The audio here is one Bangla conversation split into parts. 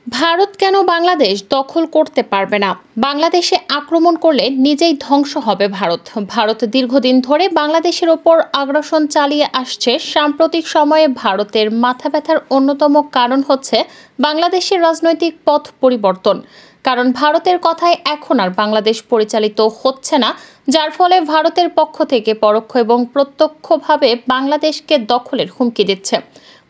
ভারত কেন বাংলাদেশ দখল করতে পারবে না? বাংলাদেশে আক্রমণ করলে নিজেই ধ্বংস হবে ভারত। ভারত দীর্ঘদিন ধরে বাংলাদেশের ওপর আগ্রাসন চালিয়ে আসছে। সাম্প্রতিক সময়ে ভারতের মাথা ব্যথার অন্যতম কারণ হচ্ছে বাংলাদেশের রাজনৈতিক পথ পরিবর্তন। কারণ ভারতের কথায় এখন আর বাংলাদেশ পরিচালিত হচ্ছে না, যার ফলে ভারতের পক্ষ থেকে পরোক্ষ এবং প্রত্যক্ষভাবে বাংলাদেশকে দখলের হুমকি দিচ্ছে।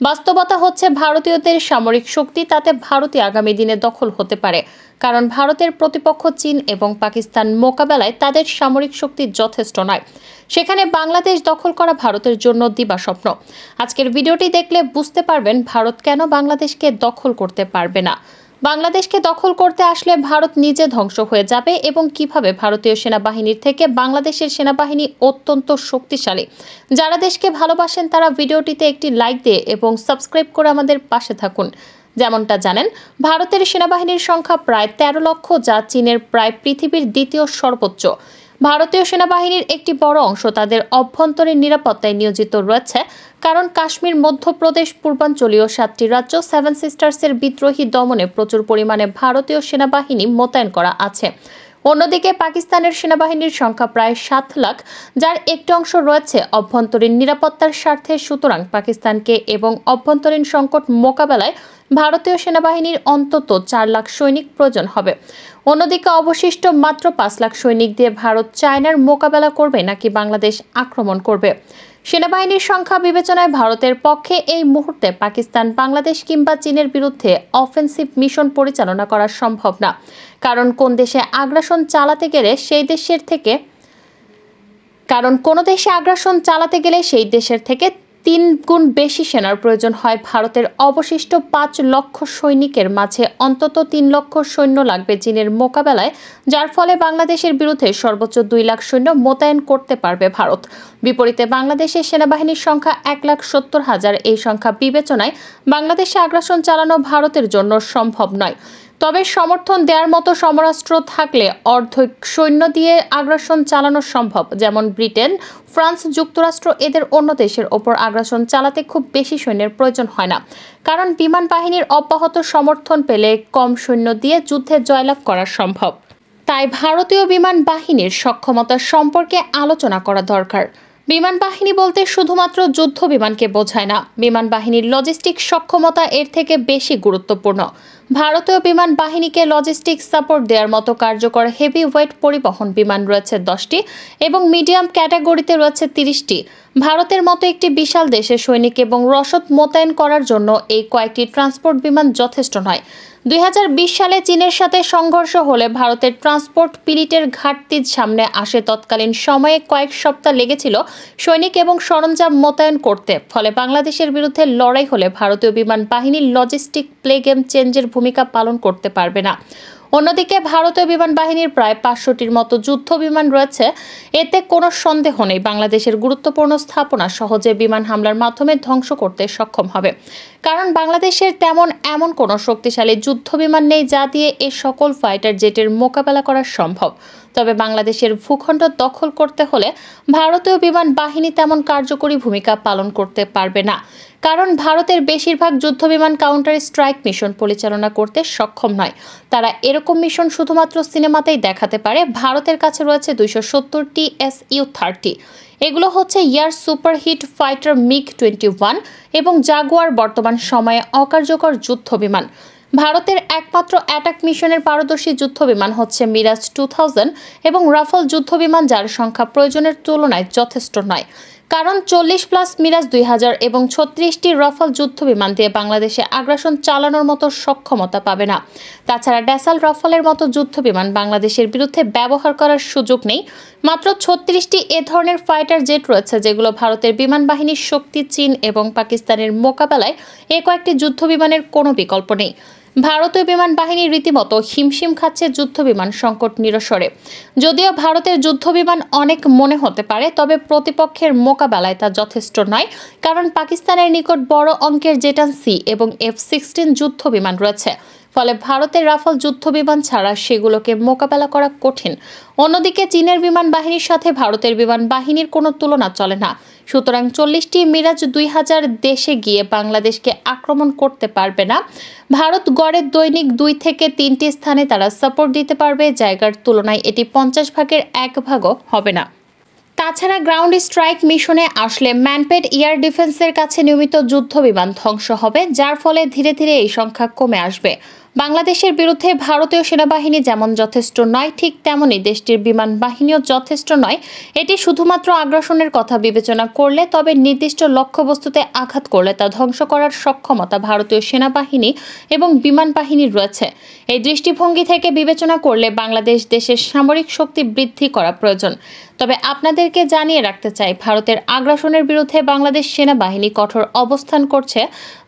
বাস্তবতা হচ্ছে ভারতীয়দের সামরিক শক্তি তাতে ভারতই আগামী দিনে দখল হতে পারে, কারণ ভারতের প্রতিপক্ষ চীন এবং পাকিস্তান মোকাবেলায় তাদের সামরিক শক্তি যথেষ্ট নয়। সেখানে বাংলাদেশ দখল করা ভারতের জন্য দিবাস্বপ্ন। আজকের ভিডিওটি দেখলে বুঝতে পারবেন ভারত কেন বাংলাদেশকে দখল করতে পারবে না। বাংলাদেশকে দখল করতে আসলে ভারত নিজে ধ্বংস হয়ে যাবে এবং কিভাবে ভারতীয় সেনাবাহিনীর থেকে বাংলাদেশের সেনাবাহিনী অত্যন্ত শক্তিশালী। যারা দেশকে ভালোবাসেন তারা ভিডিওটিতে একটি লাইক দিয়ে এবং সাবস্ক্রাইব করে আমাদের পাশে থাকুন। যেমনটা জানেন, ভারতের সেনাবাহিনীর সংখ্যা প্রায় 13 লক্ষ, যা চীনের প্রায় পৃথিবীর দ্বিতীয় সর্বোচ্চ। ভারতীয় সেনাবাহিনীর একটি বড় অংশ তাদের অভ্যন্তরীণ নিরাপত্তায় নিয়োজিত রয়েছে, কারণ কাশ্মীর, মধ্যপ্রদেশ, পূর্বাঞ্চলীয় 7টি রাজ্য সেভেন সিস্টার্সের বিদ্রোহী দমনে প্রচুর পরিমাণে ভারতীয় সেনাবাহিনী মোতায়েন করা আছে। অন্যদিকে পাকিস্তানের সেনাবাহিনীর সংখ্যা প্রায় 7 লাখ, যার একটি অংশ রয়েছে অভ্যন্তরীণ নিরাপত্তার স্বার্থে। সুতরাং পাকিস্তানকে এবং অভ্যন্তরীণ সংকট মোকাবেলায় ভারতীয় সেনাবাহিনীর অন্তত 4 লাখ সৈনিক প্রয়োজন হবে। অন্যদিকে অবশিষ্ট মাত্র 5 লাখ সৈনিক দিয়ে ভারত চায়নার মোকাবেলা করবে নাকি বাংলাদেশ আক্রমণ করবে? সেনাবাহিনীর সংখ্যা বিবেচনায় ভারতের পক্ষে এই মুহূর্তে পাকিস্তান, বাংলাদেশ কিংবা চীনের বিরুদ্ধে অফেন্সিভ মিশন পরিচালনা করা সম্ভব না। কারণ কোন দেশে আগ্রাসন চালাতে গেলে সেই দেশের থেকে 3 গুণ বেশি সেনার প্রয়োজন হয়। ভারতের অবশিষ্ট 5 লক্ষ সৈনিকের মাঝে অন্তত 3 লক্ষ সৈন্য লাগবে চীনের মোকাবেলায়, যার ফলে বাংলাদেশের বিরুদ্ধে সর্বোচ্চ 2 লাখ সৈন্য মোতায়েন করতে পারবে ভারত। বিপরীতে বাংলাদেশের সেনাবাহিনীর সংখ্যা 1,70,000। এই সংখ্যা বিবেচনায় বাংলাদেশে আগ্রাসন চালানো ভারতের জন্য সম্ভব নয়। তবে সমর্থন দেওয়ার মতো সমরাস্ত্র থাকলে অর্ধেক সৈন্য দিয়ে আগ্রাসন চালানো সম্ভব। যেমন ব্রিটেন, ফ্রান্স, যুক্তরাষ্ট্র, এদের অন্য দেশের ওপর আগ্রাসন চালাতে খুব বেশি সৈন্যের প্রয়োজন হয় না, কারণ বিমান বাহিনীর অব্যাহত সমর্থন পেলে কম সৈন্য দিয়ে যুদ্ধে জয়লাভ করা সম্ভব। তাই ভারতীয় বিমান বাহিনীর সক্ষমতা সম্পর্কে আলোচনা করা দরকার। বিমান বাহিনী বলতে শুধুমাত্র যুদ্ধ বিমানকে বোঝায় না, বিমান বাহিনীর লজিস্টিক সক্ষমতা এর থেকে বেশি গুরুত্বপূর্ণ। ভারতীয় বিমান বাহিনীকে লজিস্টিক সাপোর্ট দেওয়ার মতো কার্যকর হেভি ওয়েট পরিবহন বিমান রয়েছে 10টি এবং মিডিয়াম ক্যাটাগরিতে রয়েছে 30টি। ভারতের মতো একটি বিশাল দেশে সৈনিক এবং রসদ মোতায়েন করার জন্য এই কয়েকটি ট্রান্সপোর্ট বিমান যথেষ্ট নয়। 2020 সালে চীনের সাথে সংঘর্ষ হলে ভারতের ট্রান্সপোর্ট পিরিটের ঘাটতি সামনে আসে। তৎকালীন সময়ে কয়েক সপ্তাহ লেগেছিল সৈনিক এবং সরঞ্জাম মোতায়েন করতে। ফলে বাংলাদেশের বিরুদ্ধে লড়াই হলে ভারতীয় বিমান বাহিনীর লজিস্টিক প্লে গেম চেঞ্জের ভূমিকা পালন করতে পারবে না। অন্যদিকে ভারতীয় বিমান বাহিনীর প্রায় 500টির মতো যুদ্ধ বিমান রয়েছে। এতে কোনো সন্দেহ নেই বাংলাদেশের গুরুত্বপূর্ণ স্থাপনা সহজে বিমান হামলার মাধ্যমে ধ্বংস করতে সক্ষম হবে। কারণ বাংলাদেশের এমন কোনো শক্তিশালী যুদ্ধ বিমান নেই যা দিয়ে এ সকল ফাইটার জেটের মোকাবেলা করা সম্ভব। তবে বাংলাদেশের ভূখণ্ড দখল করতে হলে ভারতীয় বিমান বাহিনী তেমন কার্যকরী ভূমিকা পালন করতে পারবে না, কারণ ভারতের বেশিরভাগ যুদ্ধ বিমান কাউন্টার স্ট্রাইক মিশন পরিচালনা করতে সক্ষম নয়। তারা এরকম মিশন শুধুমাত্র সিনেমাতেই দেখাতে পারে। ভারতের কাছে রয়েছে 270টি Su-30। এগুলো হচ্ছে এয়ার সুপারহিট ফাইটার MiG-21 এবং জাগুয়ার, বর্তমান সময়ে অকার্যকর যুদ্ধ বিমান। ভারতের একমাত্র অ্যাটাক মিশনের পারদর্শী যুদ্ধ বিমান হচ্ছে মিরাজ 2000 এবং রাফাল যুদ্ধ বিমান, যার সংখ্যা প্রয়োজনের তুলনায় যথেষ্ট নয়। কারণ 40+ মিরাজ 2000 এবং 36টি রাফাল যুদ্ধ বিমান দিয়ে বাংলাদেশে আগ্রাসন চালানোর মতো সক্ষমতা পাবে না। তাছাড়া ড্যাসাল রাফালের মতো যুদ্ধ বিমান বাংলাদেশের বিরুদ্ধে ব্যবহার করার সুযোগ নেই। মাত্র 36টি এ ধরনের ফাইটার জেট রয়েছে যেগুলো ভারতের বিমান বাহিনীর শক্তি। চীন এবং পাকিস্তানের মোকাবেলায় এ কয়েকটি যুদ্ধ বিমানের কোনো বিকল্প নেই। ভারতীয় বিমান বাহিনী রীতিমতো হিমশিম খাচ্ছে যুদ্ধ বিমান সংকট নিরসনে। যদিও ভারতের যুদ্ধ বিমান অনেক মনে হতে পারে, তবে প্রতিপক্ষের মোকাবেলায় তা যথেষ্ট নয়। কারণ পাকিস্তানের নিকট বড় অঙ্কের জেটান সি এবং F-16 যুদ্ধ বিমান রয়েছে। ফলে ভারতের রাফাল যুদ্ধবিমান ছাড়া সেগুলোকে মোকাবেলা করা কঠিন। অন্যদিকে চীনের বিমান বাহিনীর সাথে ভারতের বিমান বাহিনীর কোনো তুলনা চলে না। সুতরাং 40টি মিরাজ 2000 দেশে গিয়ে বাংলাদেশকে আক্রমণ করতে পারবে না। ভারত গড়ে দৈনিক 2 থেকে 3টি স্থানে তারা সাপোর্ট দিতে পারবে, জায়গার তুলনায় এটি 50 ভাগের 1 ভাগও হবে না। তাছাড়া গ্রাউন্ড স্ট্রাইক মিশনে আসলে ম্যানপেড এয়ার ডিফেন্সের কাছে নিয়মিত যুদ্ধ বিমান ধ্বংস হবে, যার ফলে ধীরে ধীরে এই সংখ্যা কমে আসবে। বাংলাদেশের বিরুদ্ধে ভারতীয় সেনাবাহিনী যেমন যথেষ্ট নয়, ঠিক তেমনই দেশটির বিমান বাহিনীও যথেষ্ট নয়। এটি শুধুমাত্র আগ্রাসনের কথা বিবেচনা করলে, তবে নির্দিষ্ট লক্ষ্যবস্তুতে আঘাত করলে তা ধ্বংস করার সক্ষমতা ভারতীয় সেনাবাহিনী এবং বিমান বাহিনীর রয়েছে। এই দৃষ্টিভঙ্গি থেকে বিবেচনা করলে বাংলাদেশ দেশের সামরিক শক্তি বৃদ্ধি করা প্রয়োজন। তবে আপনাদেরকে জানিয়ে রাখতে চাই, ভারতের আগ্রাসনের বিরুদ্ধে বাংলাদেশ সেনাবাহিনী কঠোর অবস্থান করছে।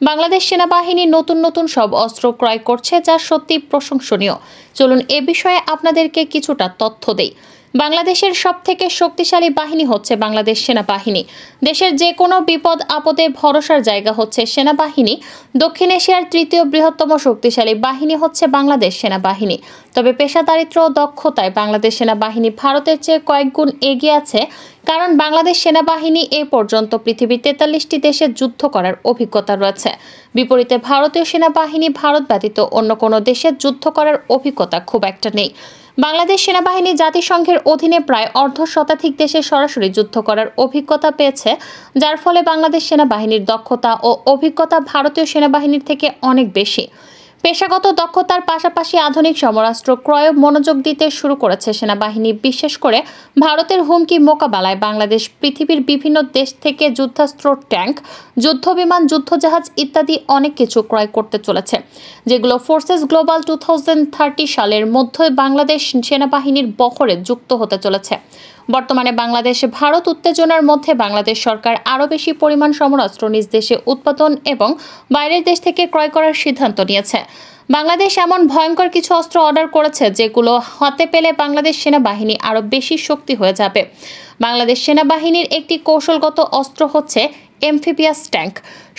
বাংলাদেশ সেনাবাহিনী নতুন নতুন সব অস্ত্র ক্রয় করছে, যা সত্যি প্রশংসনীয়। চলুন এ বিষয়ে আপনাদেরকে কিছুটা তথ্য দেই। বাংলাদেশের সবথেকে শক্তিশালী বাহিনী হচ্ছে বাংলাদেশ সেনাবাহিনী। দেশের যে কোনো বিপদ আপদে ভরসার জায়গা হচ্ছে সেনাবাহিনী। দক্ষিণ এশিয়ার 3য় বৃহত্তম শক্তিশালী বাহিনী হচ্ছে বাংলাদেশ সেনাবাহিনী। তবে পেশাদারিত্ব ও দক্ষতায় বাংলাদেশ সেনাবাহিনী ভারতের চেয়ে কয়েক গুণ এগিয়ে আছে, কারণ বাংলাদেশ সেনাবাহিনী এ পর্যন্ত পৃথিবীর 43টি দেশে যুদ্ধ করার অভিজ্ঞতা রয়েছে। বিপরীতে ভারতীয় সেনাবাহিনী ভারত ব্যতীত অন্য কোনো দেশে যুদ্ধ করার অভিজ্ঞতা খুব একটা নেই। বাংলাদেশ সেনাবাহিনী জাতিসংঘের অধীনে প্রায় অর্ধশতাধিক দেশে সরাসরি যুদ্ধ করার অভিজ্ঞতা পেয়েছে, যার ফলে বাংলাদেশ সেনাবাহিনীর দক্ষতা ও অভিজ্ঞতা ভারতীয় সেনাবাহিনীর থেকে অনেক বেশি। পেশাগত দক্ষতার পাশাপাশি আধুনিক সমরাস্ত্র ক্রয়ে মনোযোগ দিতে শুরু করেছে সেনাবাহিনী। বিশেষ করে ভারতের হুমকি মোকাবেলায় বাংলাদেশ পৃথিবীর বিভিন্ন দেশ থেকে যুদ্ধাস্ত্র, ট্যাঙ্ক, যুদ্ধবিমান, যুদ্ধজাহাজ ইত্যাদি অনেক কিছু ক্রয় করতে চলেছে, যেগুলো ফোর্সেস গ্লোবাল 2030 সালের মধ্যে বাংলাদেশ সেনাবাহিনীর বহরে যুক্ত হতে চলেছে। বর্তমানে বাংলাদেশ ভারত উত্তেজনার মধ্যে বাংলাদেশ সরকার আরও বেশি পরিমাণ সমরাস্ত্র নিজ দেশে উৎপাদন এবং বাইরের দেশ থেকে ক্রয় করার সিদ্ধান্ত নিয়েছে। বাংলাদেশ এমন ভয়ঙ্কর কিছু অস্ত্র অর্ডার করেছে, যেগুলো হাতে পেলে বাংলাদেশ সেনাবাহিনী আরও বেশি শক্তি হয়ে যাবে। বাংলাদেশ সেনাবাহিনীর একটি কৌশলগত অস্ত্র হচ্ছে এমফিবিয়াস ট্যাঙ্ক।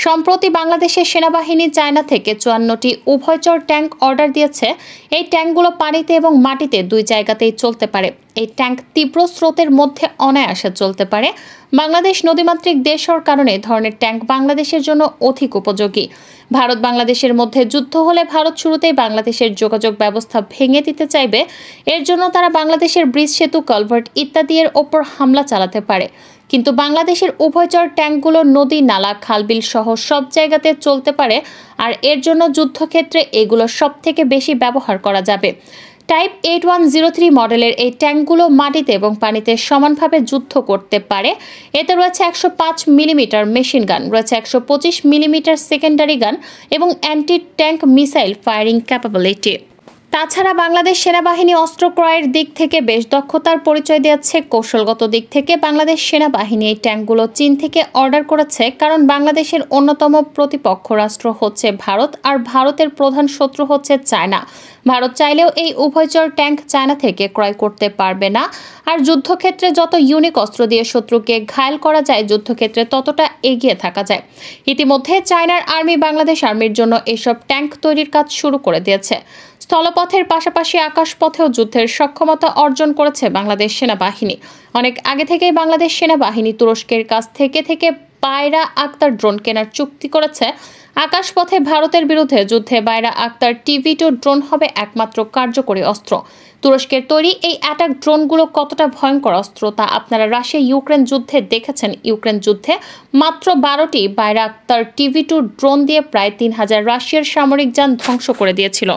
সম্প্রতি বাংলাদেশের সেনাবাহিনী চায়না থেকে 54টি উভয়চর ট্যাঙ্ক অর্ডার দিয়েছে। এই ট্যাঙ্কগুলো পানিতে এবং মাটিতে 2 জায়গাতেই চলতে পারে। এই ট্যাঙ্ক তীব্র স্রোতের মধ্যে অনায়াসে চলতে পারে। বাংলাদেশ নদীমাতৃক দেশ হওয়ার কারণে এই ধরনের ট্যাঙ্ক বাংলাদেশের জন্য অধিক উপযোগী। ভারত বাংলাদেশের মধ্যে যুদ্ধ হলে ভারত শুরুতেই বাংলাদেশের যোগাযোগ ব্যবস্থা ভেঙে দিতে চাইবে। এর জন্য তারা বাংলাদেশের ব্রিজ, সেতু, কালভার্ট ইত্যাদি এর ওপর হামলা চালাতে পারে। কিন্তু বাংলাদেশের উভয়চর ট্যাঙ্কগুলো নদী, নালা, খালবিল সহ সব জায়গাতে চলতে পারে, আর এর জন্য যুদ্ধক্ষেত্রে এগুলো সবথেকে বেশি ব্যবহার করা যাবে। টাইপ 8103 মডেলের এই ট্যাঙ্কগুলো মাটিতে এবং পানিতে সমানভাবে যুদ্ধ করতে পারে। এতে রয়েছে 105 মিলিমিটার মেশিন গান, রয়েছে 125 মিলিমিটার সেকেন্ডারি গান এবং anti tank missile firing capability. তাছাড়া বাংলাদেশ সেনাবাহিনী অস্ত্র ক্রয়ের দিক থেকে বেশ দক্ষতার পরিচয় দিয়েছে। কৌশলগত দিক থেকে বাংলাদেশ সেনাবাহিনী এই ট্যাঙ্কগুলো চীন থেকে অর্ডার করেছে, কারণ বাংলাদেশের অন্যতম প্রতিপক্ষ রাষ্ট্র হচ্ছে ভারত, আর ভারতের প্রধান শত্রু হচ্ছে চায়না। ভারত চাইলেও এই উভয়চর ট্যাঙ্ক চায়না থেকে ক্রয় করতে পারবে না। আর যুদ্ধক্ষেত্রে যত ইউনিক অস্ত্র দিয়ে শত্রুকে ঘায়েল করা যায়, যুদ্ধক্ষেত্রে ততটা এগিয়ে থাকা যায়। ইতিমধ্যে চায়নার আর্মি বাংলাদেশ আর্মির জন্য এসব ট্যাঙ্ক তৈরির কাজ শুরু করে দিয়েছে। স্থলপথের পাশাপাশি আকাশপথেও যুদ্ধের সক্ষমতা অর্জন করেছে বাংলাদেশ সেনাবাহিনী। অনেক আগে থেকেই বাংলাদেশ সেনাবাহিনী তুরস্কের কাছ থেকে পায়রা আক্তার ড্রোন কেনার চুক্তি করেছে। আকাশপথে ভারতের বিরুদ্ধে যুদ্ধে পায়রা আক্তার TV2 ড্রোন হবে একমাত্র কার্যকরী অস্ত্র। তুরস্কের তৈরি এই অ্যাটাক ড্রোনগুলো কতটা ভয়ঙ্কর অস্ত্র তা আপনারা রাশিয়া ইউক্রেন যুদ্ধে দেখেছেন। ইউক্রেন যুদ্ধে মাত্র 12টি পায়রা আক্তার TV2 ড্রোন দিয়ে প্রায় 3000 রাশিয়ার সামরিক যান ধ্বংস করে দিয়েছিল।